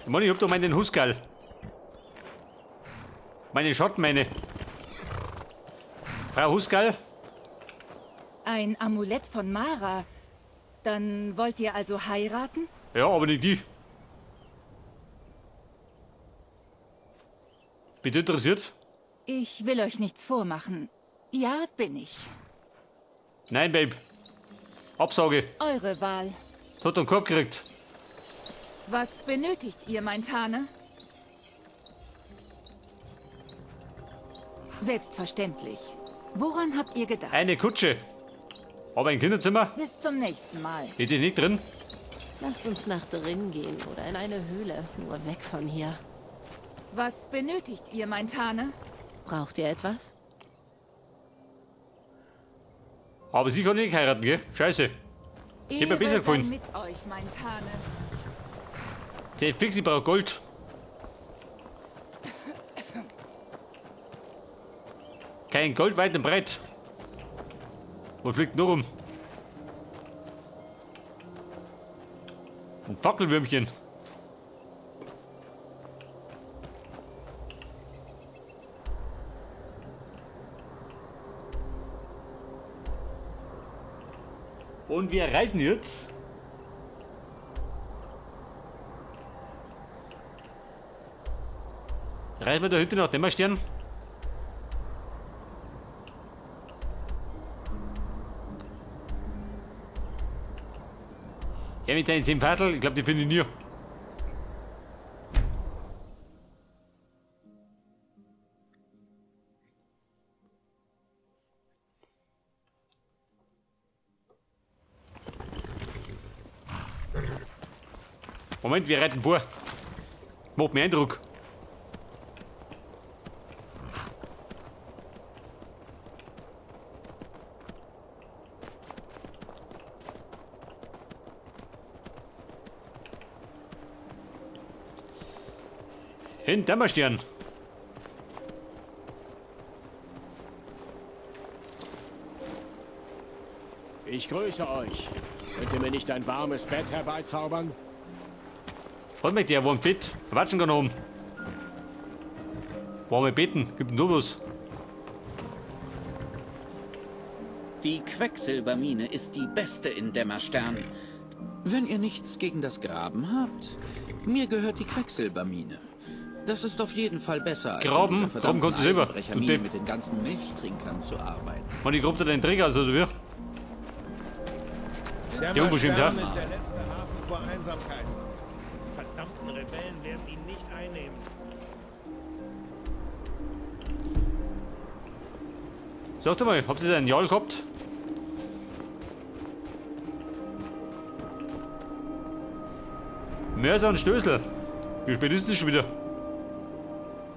Mann, ich hab doch meinen Huskerl. Meine Schottmähne. Frau Huskerl? Ein Amulett von Mara. Dann wollt ihr also heiraten? Ja, aber nicht die. Bitte interessiert? Ich will euch nichts vormachen. Ja, bin ich. Nein, Babe. Absage. Eure Wahl. Hat einen Korb gekriegt. Was benötigt ihr, mein Tane? Selbstverständlich. Woran habt ihr gedacht? Eine Kutsche. Aber ein Kinderzimmer? Bis zum nächsten Mal. Bitte nicht drin. Lasst uns nach drin gehen oder in eine Höhle, nur weg von hier. Was benötigt ihr, mein Tane? Braucht ihr etwas? Aber sie kann nicht heiraten, gell? Scheiße. Ich hab mir besser sei gefallen. mit euch, mein Tane. Der fix, ich brauch Gold. Kein Gold weit und breit. Wo fliegt noch rum? Ein Fackelwürmchen. Und wir reisen jetzt reisen wir da hinten nach Dämmerstern. Ja, mit deinen 10 Viertel, ich glaube, die finde ich nie. Moment, wir reiten vor. Macht mir Eindruck. In Dämmerstern. Ich grüße euch. Könnt ihr mir nicht ein warmes Bett herbeizaubern? Was möchte der warm Bett? Quatschen kann oben. Warme Betten, gibt ein was. Die Quecksilbermine ist die beste in Dämmerstern. Wenn ihr nichts gegen das Graben habt, mir gehört die Quecksilbermine. Das ist auf jeden Fall besser, als Graben? in dieser Graben verdammten kannst du selber, Eisenbrechermine du Depp. mit den ganzen Milchtrinkern zu arbeiten. Mann, ich grabt da deinen Träger aus, oder wie? Der Die unbestimmt, ja. ist der letzte Hafen vor Einsamkeit. Die verdammten Rebellen werden ihn nicht einnehmen. Sagt mal, habt ihr einen Jahl gehabt? Mörser und Stößel. Wie spät ist es schon wieder?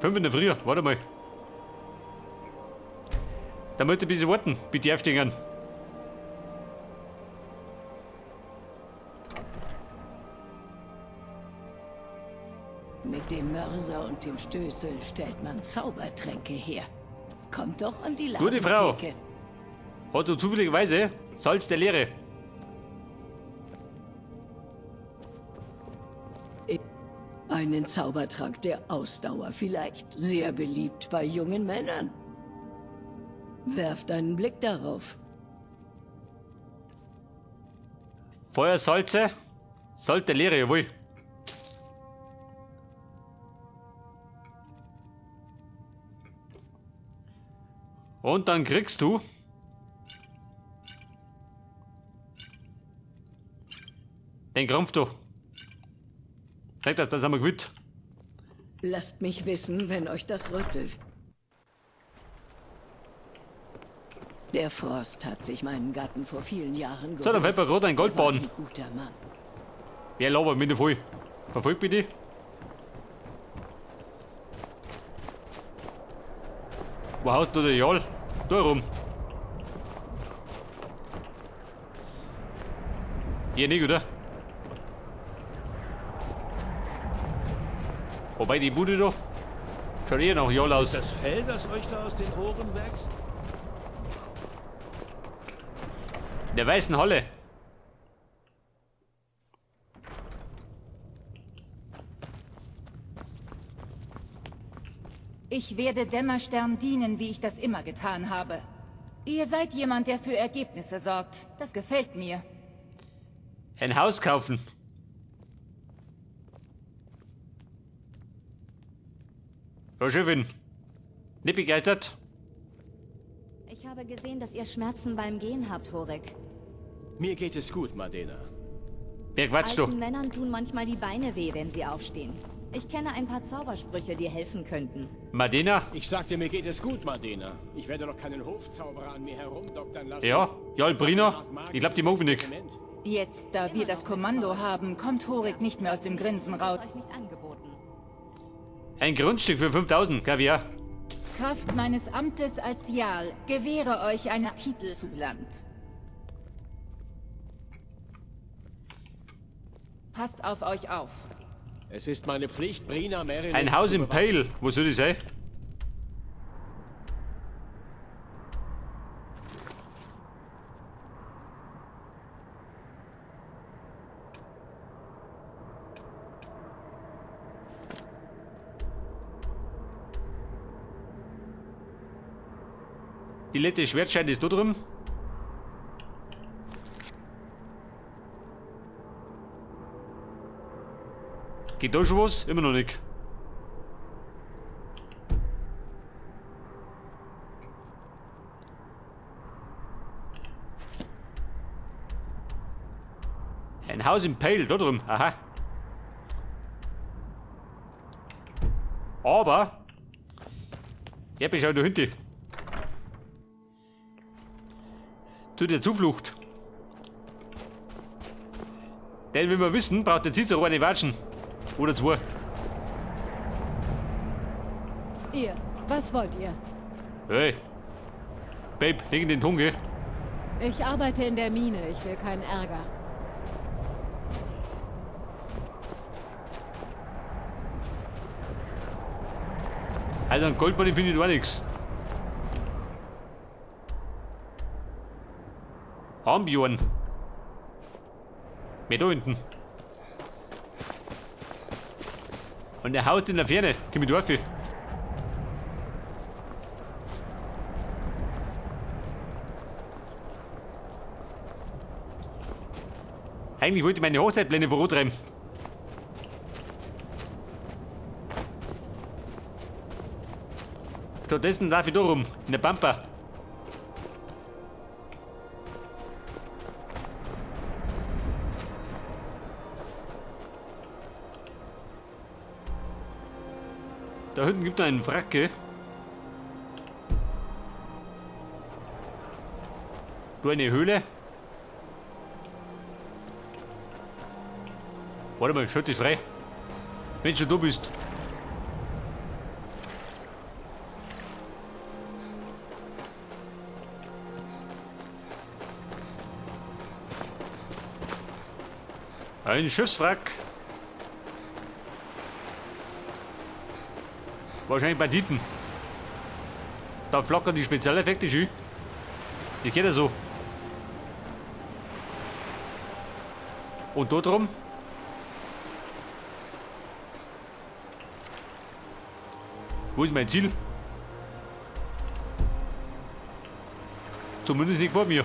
5 in der Früh, warte mal. Da müsst ihr ein bisschen warten, bitte aufstehen. Mit dem Mörser und dem Stößel stellt man Zaubertränke her. Kommt doch an die Gute Frau. Ladentheke. Hat du zufälligerweise Salz der Lehre? Einen Zaubertrank der Ausdauer vielleicht. Sehr beliebt bei jungen Männern. Werft einen Blick darauf. Feuersalze? Salz der Lehre, jawohl. Und dann kriegst du den Krampf da. Zeig das, das haben wir gewinnt. Lasst mich wissen, wenn euch das rüttelt. Der Frost hat sich meinen Gatten vor vielen Jahren geholt. So, dann fällt mir gerade ein Er war Goldbahn. ein guter Mann. Wer labert mich nicht voll? Verfolgt bitte. Wo haust du der Jal? Da rum. Hier nicht, oder? Wobei die Bude da schaut eher nach Jal aus. Das Fell, das euch da aus den Ohren wächst? In der weißen Halle. Ich werde Dämmerstern dienen, wie ich das immer getan habe. Ihr seid jemand, der für Ergebnisse sorgt. Das gefällt mir. Ein Haus kaufen. Ja, Chefin. Nicht begeistert? Ich habe gesehen, dass ihr Schmerzen beim Gehen habt, Horik. Mir geht es gut, Madena. Wer quatscht du? Alten Männern tun manchmal die Beine weh, wenn sie aufstehen. Ich kenne ein paar Zaubersprüche, die helfen könnten. Madena? Ich sagte, mir geht es gut, Madena. Ich werde doch keinen Hofzauberer an mir herumdoktern lassen. Ja, Albrina. Ich glaub, die mag mich nicht. Jetzt, da wir das Kommando haben, kommt Horik nicht mehr aus dem Grinsen raus. Euch nicht angeboten. Ein Grundstück für 5000, Kaviar. Kraft meines Amtes als Jarl gewähre euch einen Titel zu Land. Passt auf euch auf. Es ist meine Pflicht, Brina Merinis Ein Haus zu im bewachen. Pale. Wo soll das sein? Die letzte Schwertschein ist da drüben. Geht da schon was? Immer noch nicht. Ein Haus im Pale, da drüben. Aha. Aber... Ja, beschau da hinten. Zu der Zuflucht. Denn wenn wir wissen, braucht der Cicero eine Watschen. Oder zwei. Ihr, was wollt ihr? Hey. Babe, leg in den Ton, geh. Ich arbeite in der Mine, ich will keinen Ärger. Also ein Goldbahn finde ich da nix. Armbjorn. Mehr da hinten. Und der Haus in der Ferne. Komm ich da rauf. Eigentlich wollte ich meine Hochzeitpläne vorantreiben. Stattdessen laufe ich da rum, in der Pampa. Da hinten gibt es einen Wracke. Da eine Höhle. Warte mal, schaut das frei. Wenn du da bist. Ein Schiffswrack. Wahrscheinlich Banditen. Da flackern die Spezialeffekte schön. Das geht ja so. Und dort drum. Wo ist mein Ziel? Zumindest nicht vor mir.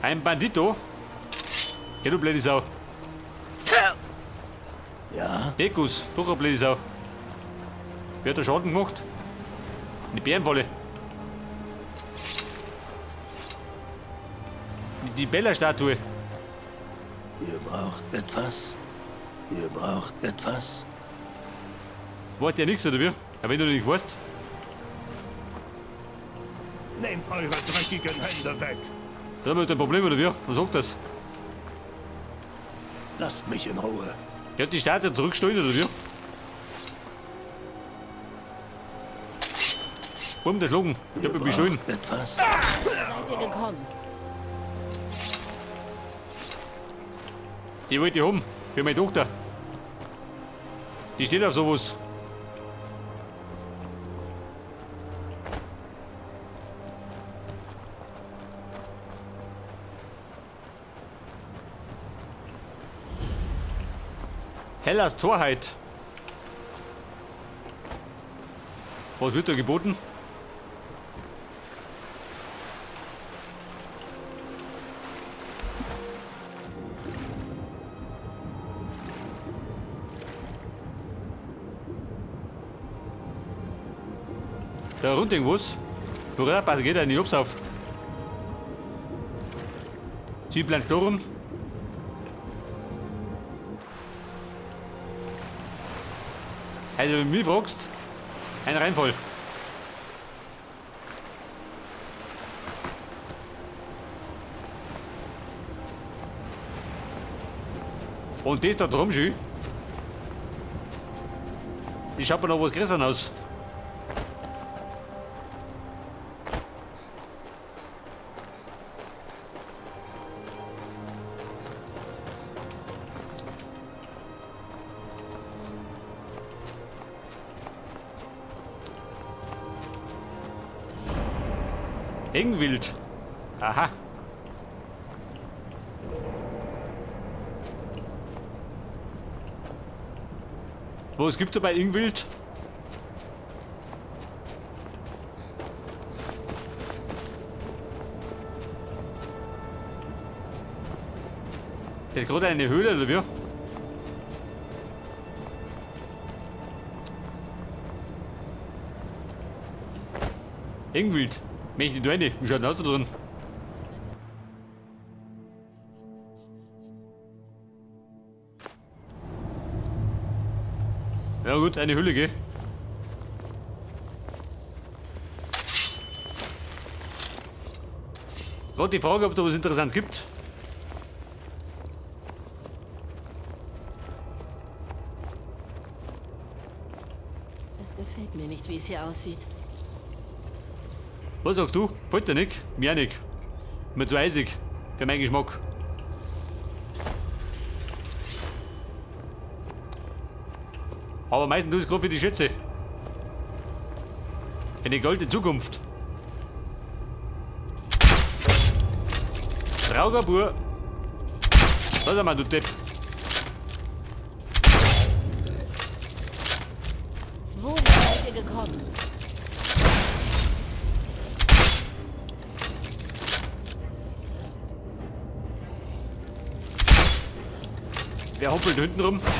Ein Bandito? Ja, du blöde Sau. Ja? Dekus, doch eine blöde Sau. Wer hat da Schaden gemacht? Eine Bärenfalle. Die Bella-Statue. Ihr braucht etwas. Ihr braucht etwas. Wart ja nichts, oder wie? Aber wenn du nicht weißt. Nehmt eure dreckigen Hände weg. Da haben wir ein Problem, oder wie? Was sagt das? Lasst mich in Ruhe. Der hat die Statue zurückgestellt, oder wie? Bumm, der Schlucken. Ich hab ihn beschuldigt. Etwas. Seid ihr gekommen? Die wollte ich haben. Für meine Tochter. Die steht auf sowas. Hellas Torheit. Was wird da geboten? Da rund irgendwas. Hurra, pass geht eine Jobs auf. Sie bleibt Sturm. Also wenn du mich fragst, ein Reinfall. Und das da drum schön. Ich schaue mir noch was größer aus. Engwild. Aha. Was gibt es bei Ingwild? Das ist gerade eine Höhle, oder wie? Ingwild. Möchte ich da rein? Wie schaut denn aus da drin? Ja gut, eine Hülle, gell? Gerade die Frage, ob da was Interessantes gibt. Es gefällt mir nicht, wie es hier aussieht. Was sagst du? Gefällt dir nicht? Mir auch nicht. Mir zu eisig. Für meinen Geschmack. Aber meistens tue ich es gerade für die Schätze. Eine goldene Zukunft. Trauger Bur. Was einmal, du Depp. Wohin seid ihr gekommen? Wer hoppelt hinten rum? Das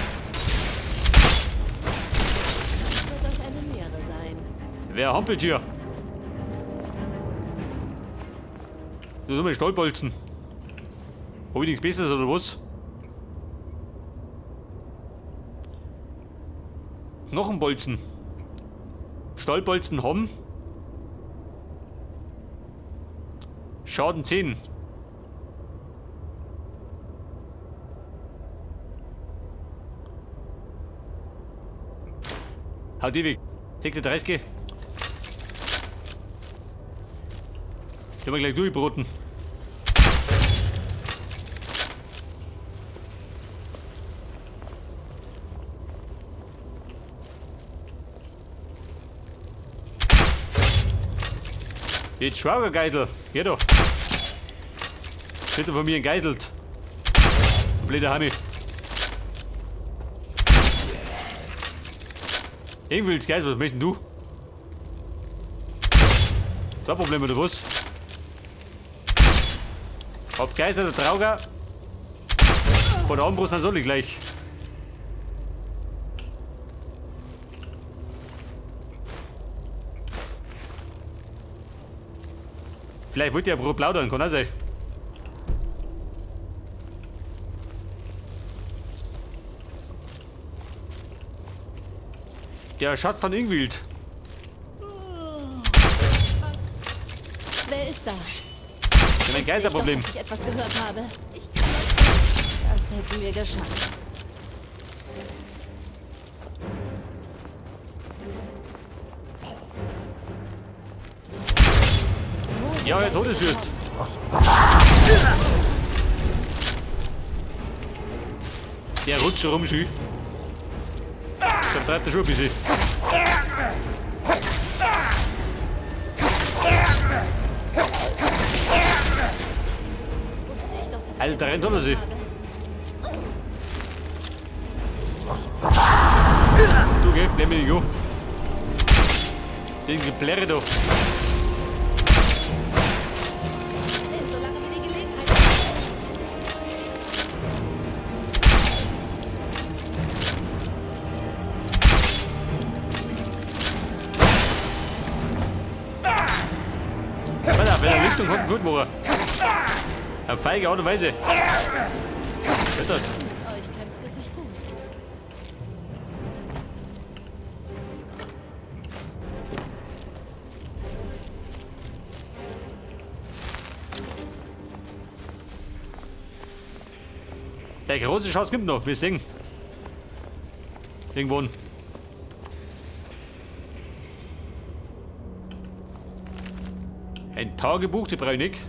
wird euch eine Lehre sein. Wer hampelt hier? Du sollst mal Stallbolzen. Hab ich nichts Besseres oder was? Noch ein Bolzen. Stallbolzen haben. Schaden 10. Hau die weg. 36. Die haben wir gleich durchbroten. Jetzt Schwagergeisel. Geh doch. Bitte von mir entgeiselt. Blöder Hammi. Ingwilds Geisel, was möchtest du? So ein Problem oder was? Ob Geisel oder Trauger? Von der Armbrust dann soll ich gleich. Vielleicht wollt ihr ja plaudern, kann auch sein. Der Schatz von Ingwild. Wer ist da? Das ist ein Geisterproblem. Dass ich etwas gehört habe. Das hätten wir geschafft. Ja, der Todesfürst. Der rutscht rum, Schü. Dann treibt er schon ein bisschen. Also, da rennt er sich. Du geh, bleib mir nicht an. Den Geplärre da. Solange wir die Gelegenheit Warte, wenn er liegt und kommt, gut machen. Auf feige Art und Weise. Hört das? mit euch kämpft es sich gut. Der große Schatz kommt noch, wir sehen. Irgendwo. Ein Tagebuch, die brauche ich nicht.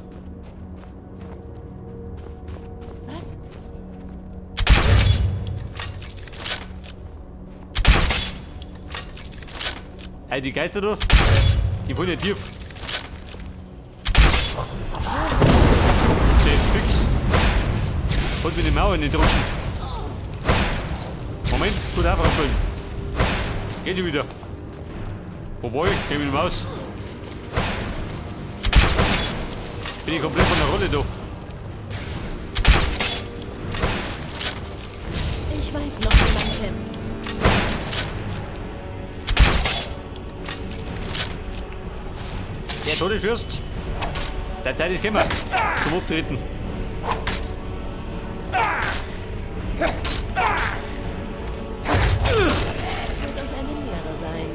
Was? Hey, die Geister da, die wollen ja tief. Der ist fix. Und mit den Mauern nicht rutschen. Moment, gut einfach abfüllen. Geht schon wieder. Wo war ich? Geh mit dem Maus. Bin ich komplett von der Rolle da. Ich weiß noch, wie man kämpft. Der Todesfürst. Der Zeit ist gekommen. Zum Auftreten. Es wird euch eine Lehre sein.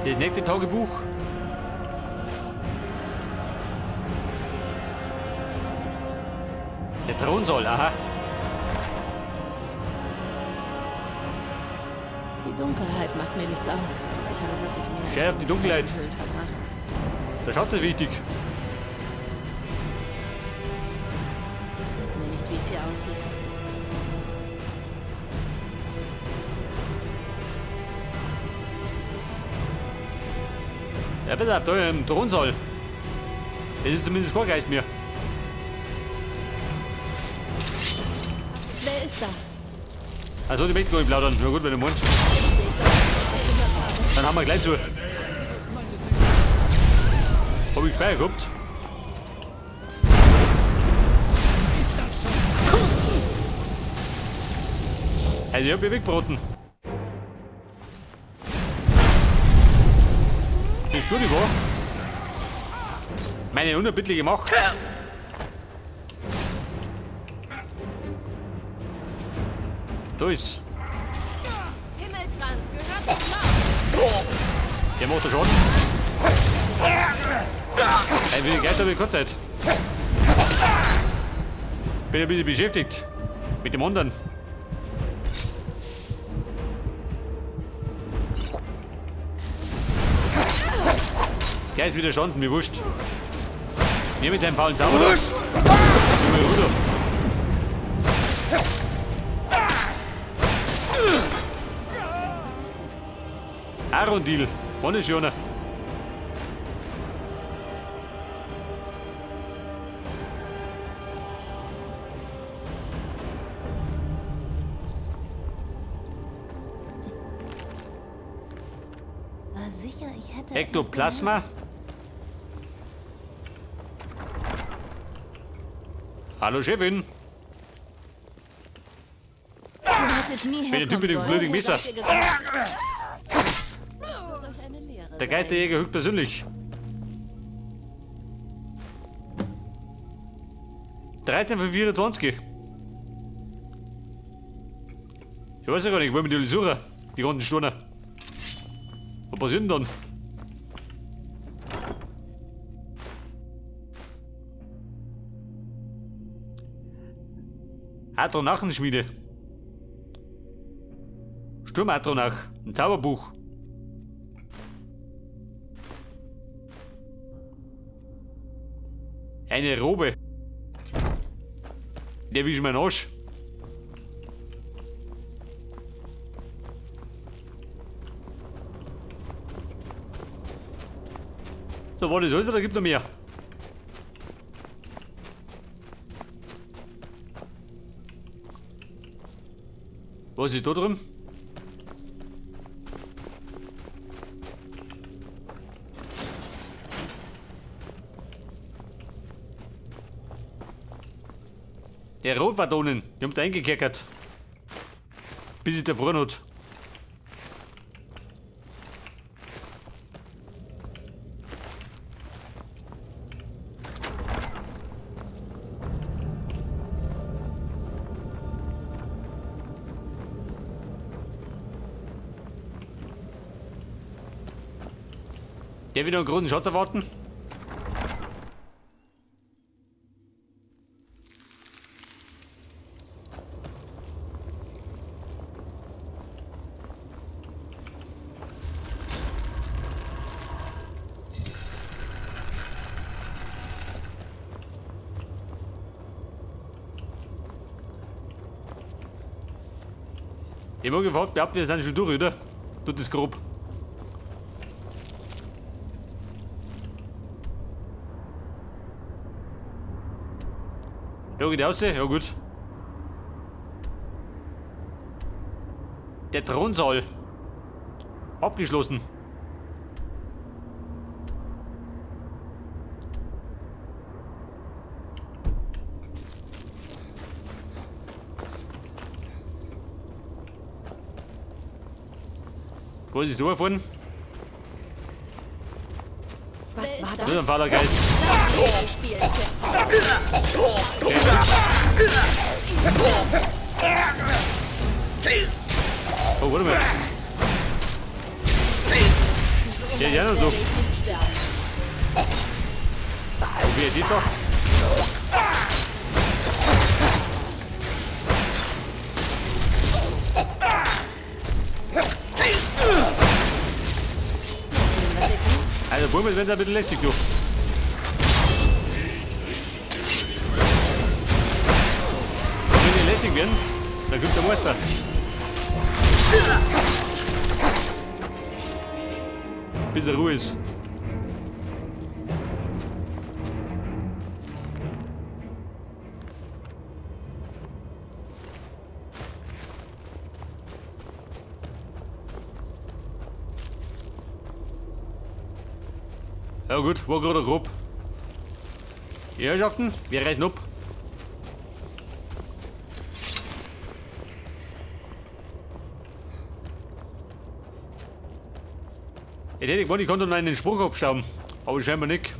Das nächste Tagebuch. Der Thronsaal, aha. Die Dunkelheit macht mir nichts aus, aber ich habe wirklich mehr als Schärf die genug Dunkelheit. Zeit in Höhlen verbracht. Der Schatten ist wichtig. Es gefällt mir nicht, wie es hier aussieht. Ja, pass auf, da im Thronsaal. Das ist zumindest kein Geist mehr. Wer ist da? Also die Mädchen wollen plaudern. Na gut, wenn du meinst. Dann haben wir gleich zu. Hab ich gleich gehabt. Also ich hab mich weggebraten. Das ist gut, ich war. Meine unerbittliche Macht. Da ist. Himmelsrand gehört zum Lauf. Der macht den Schaden. Ein wenig Geist habe ich keine Zeit. Bin ein bisschen beschäftigt. Mit dem anderen. Der ist widerstanden, mir wurscht. Mir mit deinem faulen Zauber da. Mal runter. Arundil, ohne schöner. War sicher, ich hätte Ektoplasma. etwas Hallo Chefin. Ihr hättet nie Ich bin der Typ herkommen mit dem sollen. blödigen Messer. gelernt. Es wird euch eine Lehre Der sein. Geisterjäger höchstpersönlich. 13 von 24. Ich weiß ja gar nicht, wo wir die suchen, die ganzen Sturner. Was passiert denn dann? Atronachenschmiede. Sturmatronach, ein Zauberbuch. Eine Robe. Der wischt meinen Arsch. So, war das alles oder gibt noch mehr? Was ist da drin? Der Rot war da unten. Die haben da eingekerkert. Bis es erfroren hat. Der wieder einen großen Schatz erwarten. Ich habe gefragt, behaupten, wir sind schon durch, oder? Tut das grob. Da geht die raus, ja gut. Der Thronsaal. Abgeschlossen. Was ist da vorne? Was war Das ist ein Vatergeist. Oh, warte mal. Der ist ja noch so. Wie er sieht doch. Also, Bummel, wenn es ein bisschen lästig, du. Wenn die lästig werden, dann kommt der Meister. Bis er Ruhe ist. Ja gut, war gerade grob. Die Herrschaften, wir reisen ab. Jetzt hätte ich gemeint, ich konnte noch einen Sprung abstauben, aber scheinbar nicht.